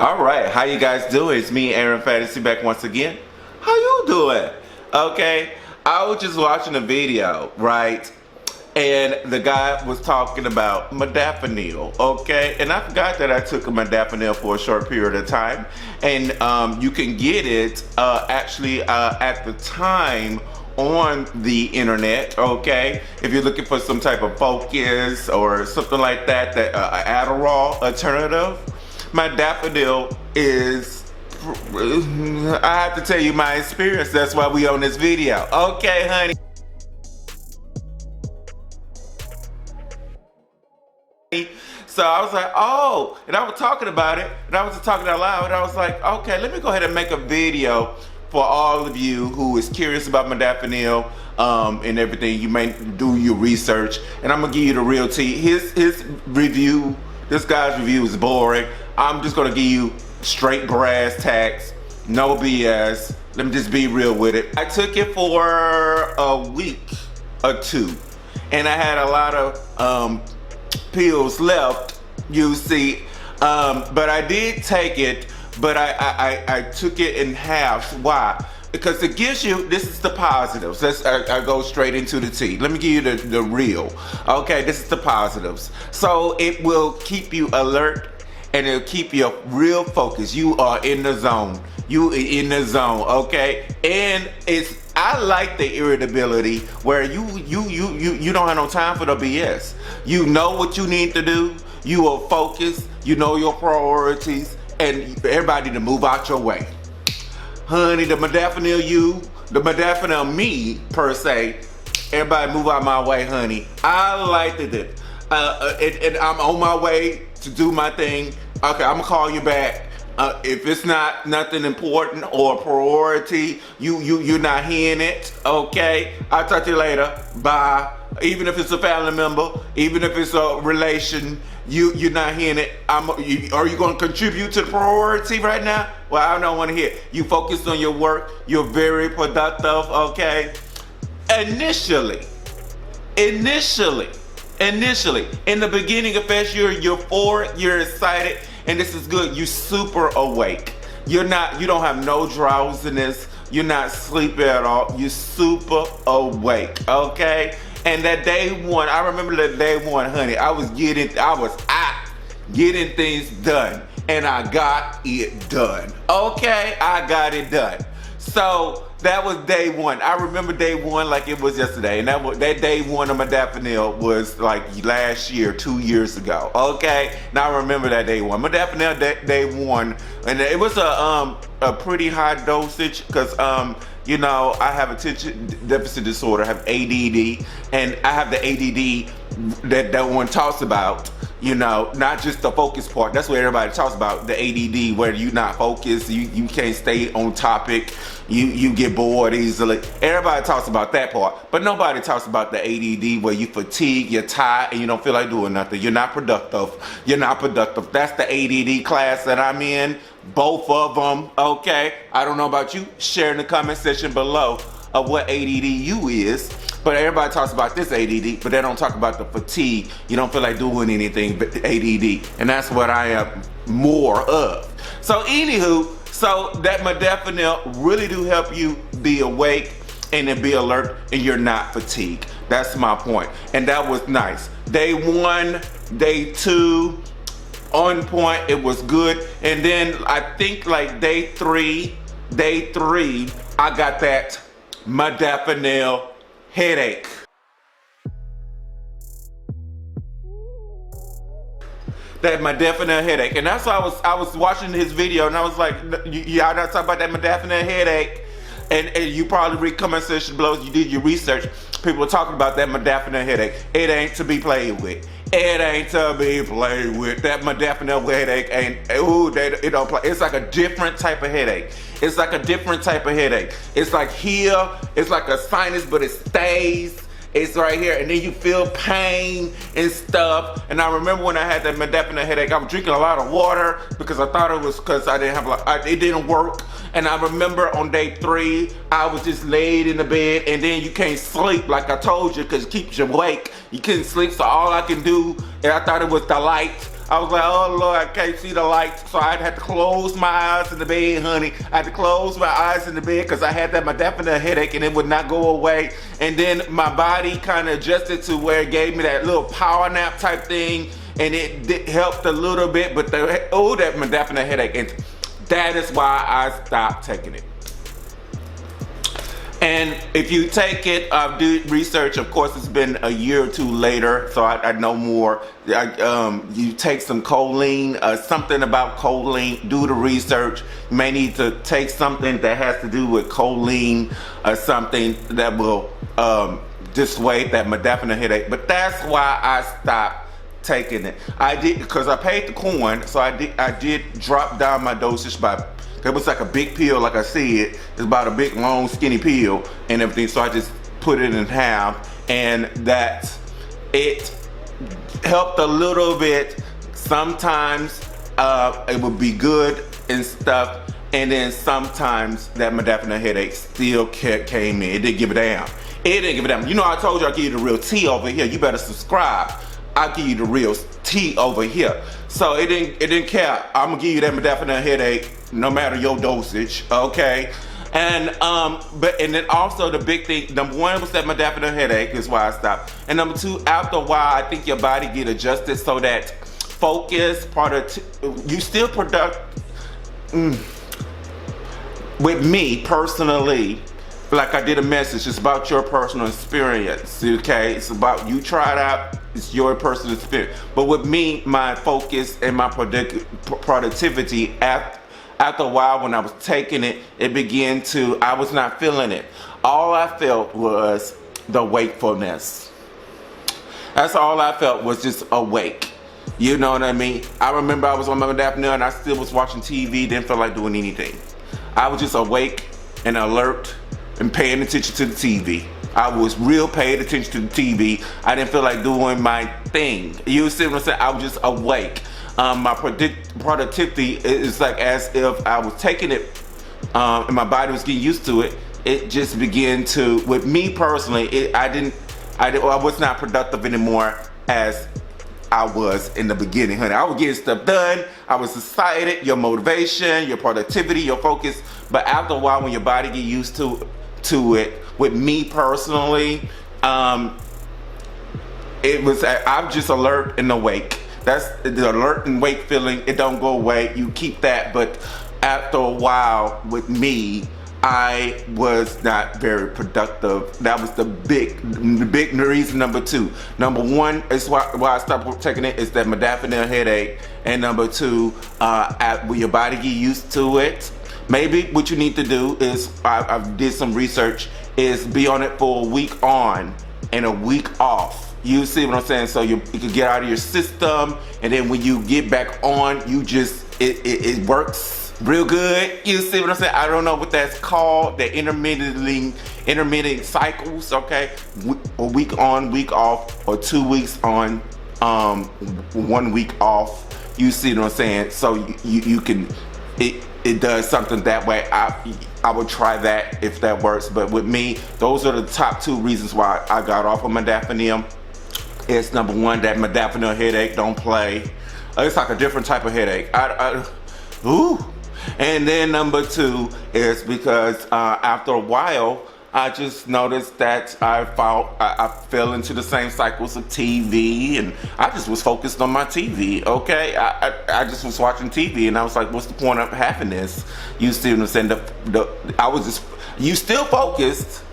All right, how you guys doing? It's me, Aaron Fantasy, back once again. How you doing? Okay, I was just watching a video, right? And the guy was talking about MODAFINIL, okay? And I forgot that I took a MODAFINIL for a short period of time. And you can get it actually at the time on the internet, okay? If you're looking for some type of focus or something like that, Adderall alternative, MODAFINIL is, I have to tell you my experience. That's why we on this video. Okay, honey. So I was like, oh, and I was talking about it, and I was just talking out loud, and I was like, okay, let me go ahead and make a video for all of you who is curious about MODAFINIL and everything. You may do your research, and I'm gonna give you the real tea. His review, this guy's review is boring. I'm just gonna give you straight brass tacks, no BS. Let me just be real with it. I took it for a week or two, and I had a lot of pills left, you see, but I did take it, but I took it in halves. Why? Because it gives you, this is the positives. I go straight into the tea. Let me give you the real. Okay, this is the positives. So it will keep you alert, and it'll keep you real focused. You are in the zone. You in the zone, okay? And I like the irritability where you don't have no time for the BS. You know what you need to do. You are focused. You know your priorities, and everybody to move out your way. Honey, the MODAFINIL the MODAFINIL me per se, everybody move out my way, honey. I liked it. And I'm on my way to do my thing. Okay, I'm gonna call you back. If it's not nothing important or priority, you're not hearing it, okay? I'll talk to you later, bye. Even if it's a family member, even if it's a relation, you're not hearing it. Are you gonna contribute to the priority right now? Well, I don't wanna hear it. You focus on your work, you're very productive, okay? Initially, in the beginning of first year, you're euphoric, you're excited, and this is good. You super awake. You don't have no drowsiness. You're not sleepy at all. You're super awake, okay? And that day one, I remember that day one, honey, I was out getting things done, and I got it done, okay? I got it done. So that was day one. I remember day one like it was yesterday, and that day one of MODAFINIL was like last year, 2 years ago. Okay, now I remember that day one. MODAFINIL day one, and it was a pretty high dosage because you know, I have attention deficit disorder. I have ADD, and I have the ADD that one talks about. You know, not just the focus part. That's what everybody talks about, the ADD, where you're not focused, you can't stay on topic, you get bored easily. Everybody talks about that part, but nobody talks about the ADD where you fatigue, you're tired, and you don't feel like doing nothing. You're not productive. That's the ADD class that I'm in, both of them, okay? I don't know about you. Share in the comment section below of what ADD you is. But everybody talks about this ADD, but they don't talk about the fatigue. You don't feel like doing anything but ADD. And that's what I am more of. So anywho, so that MODAFINIL really do help you be awake and then be alert, and you're not fatigued. That's my point. And that was nice. Day one, day two, on point, it was good. And then I think like day three, I got that MODAFINIL headache. That MODAFINIL headache. And that's why I was watching his video, and I was like, y'all not talking about that MODAFINIL headache. And you probably read comment section below, you did your research. People are talking about that MODAFINIL headache. It ain't to be played with. It ain't to be played with. That MODAFINIL headache ain't, it don't play. It's like a different type of headache. It's like a different type of headache. It's like here, it's like a sinus, but it stays. It's right here, and then you feel pain and stuff. And I remember when I had that MODAFINIL headache, I was drinking a lot of water because I thought it was because I didn't have, it didn't work. And I remember on day 3, I was just laid in the bed, and then you can't sleep like I told you because it keeps you awake. You couldn't sleep, so all I can do, and I thought it was the light. I was like, oh Lord, I can't see the lights. So I had to close my eyes in the bed, honey. I had to close my eyes in the bed because I had that modafinil headache and it would not go away. And then my body kind of adjusted to where it gave me that little power nap type thing. And it helped a little bit, but that modafinil headache. And that is why I stopped taking it. And if you take it, do research, of course it's been a year or two later, so I know more. You take some choline, something about choline, do the research. You may need to take something that has to do with choline, something that will dissuade that modafinil headache. But that's why I stopped taking it. I did, because I paid the coin, so I did drop down my dosage by, it was like a big pill, like I said. It's about a big, long, skinny pill and everything. So I just put it in half, and that it helped a little bit. Sometimes it would be good and stuff, and then sometimes that modafinil headache still came in. It didn't give it down. It didn't give it down. You know, I told you I'll give you the real tea over here. You better subscribe. I'll give you the real tea over here. So it didn't care. I'm gonna give you that modafinil headache no matter your dosage, okay? And then also the big thing, number one was that modafinil headache, is why I stopped. And number two, after a while, I think your body get adjusted so that focus, you still with me personally, like I did a message, it's about your personal experience, okay? It's about, you try it out, it's your personal experience. But with me, my focus and my productivity, after a while when I was taking it, it began to, I was not feeling it. All I felt was the wakefulness. That's all I felt, was just awake. You know what I mean? I remember I was on my modafinil and I still was watching TV, didn't feel like doing anything. I was just awake and alert and paying attention to the TV. I was real paying attention to the TV. I didn't feel like doing my thing. You see what I'm saying? I was just awake. My productivity is like as if I was taking it and my body was getting used to it. It just began to, with me personally, I was not productive anymore as I was in the beginning, honey. I was getting stuff done. I was excited, your motivation, your productivity, your focus. But after a while, when your body get used to it, with me personally, it was, I'm just alert and awake. That's the alert and wake feeling. It don't go away. You keep that. But after a while, with me, I was not very productive. That was the big reason. Number two. Number one is why I stopped taking it, is that modafinil headache. And number two, when your body get used to it, maybe what you need to do is, I did some research, is be on it for a week on and a week off. You see what I'm saying? So you can get out of your system, and then when you get back on, you just, it works real good. You see what I'm saying? I don't know what that's called, the intermittent cycles, okay? A week on, week off, or 2 weeks on, 1 week off. You see what I'm saying? So you can, it does something that way. I would try that if that works. But with me, those are the top two reasons why I got off of modafinil. It's number one, that modafinil headache, don't play. It's like a different type of headache. And then number two is because after a while, I just noticed that I fell into the same cycles of TV, and I just was focused on my TV, okay? I just was watching TV, and I was like, what's the point of having this? You see what I'm saying? You still focused,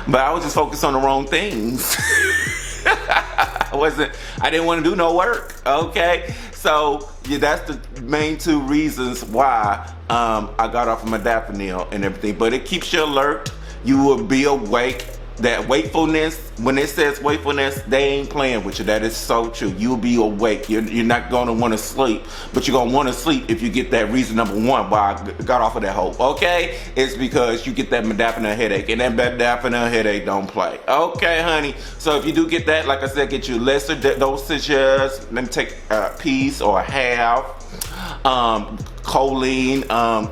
but I was just focused on the wrong things. I didn't want to do no work, okay? So yeah, that's the main two reasons why I got off of modafinil and everything. But it keeps you alert. You will be awake. That wakefulness, when it says wakefulness, they ain't playing with you. That is so true. You'll be awake. You're not going to want to sleep, but you're going to want to sleep if you get that reason number one why I got off of that hope, okay? It's because you get that modafinil headache, and that modafinil headache don't play. Okay, honey? So if you do get that, like I said, get you lesser dosages. Let me take a piece or a half. Choline,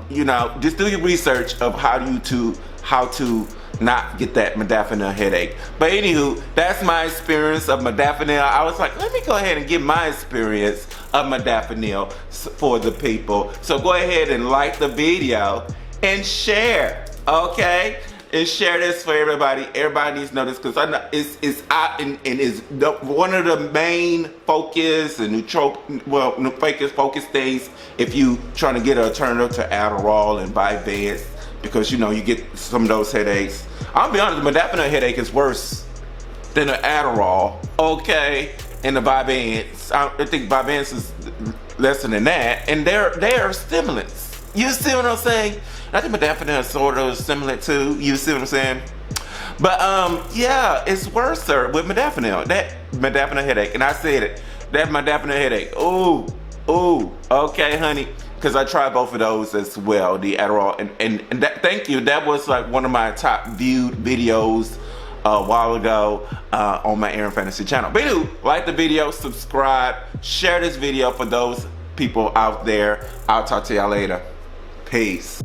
you know, just do your research of how to not get that modafinil headache. But anywho, that's my experience of modafinil. I was like, let me go ahead and give my experience of modafinil for the people. So go ahead and like the video and share, okay? And share this for everybody. Everybody needs to know this, because I know it's out and is one of the main focus and focus things if you trying to get an alternative to Adderall and Vyvanse, because you know you get some of those headaches. I'll be honest, the modafinil headache is worse than the Adderall, okay, and the Vyvanse. I think Vyvanse is less than that, and they're stimulants. You see what I'm saying? I think modafinil is sort of stimulant too. You see what I'm saying? But yeah, it's worse, sir, with modafinil. That modafinil headache, and I said it. That modafinil headache. Ooh, okay, honey. Because I tried both of those as well, the Adderall, and that, thank you. That was like one of my top viewed videos a while ago on my Aaron Fantasy channel. But anyway, like the video, subscribe, share this video for those people out there. I'll talk to y'all later. Peace.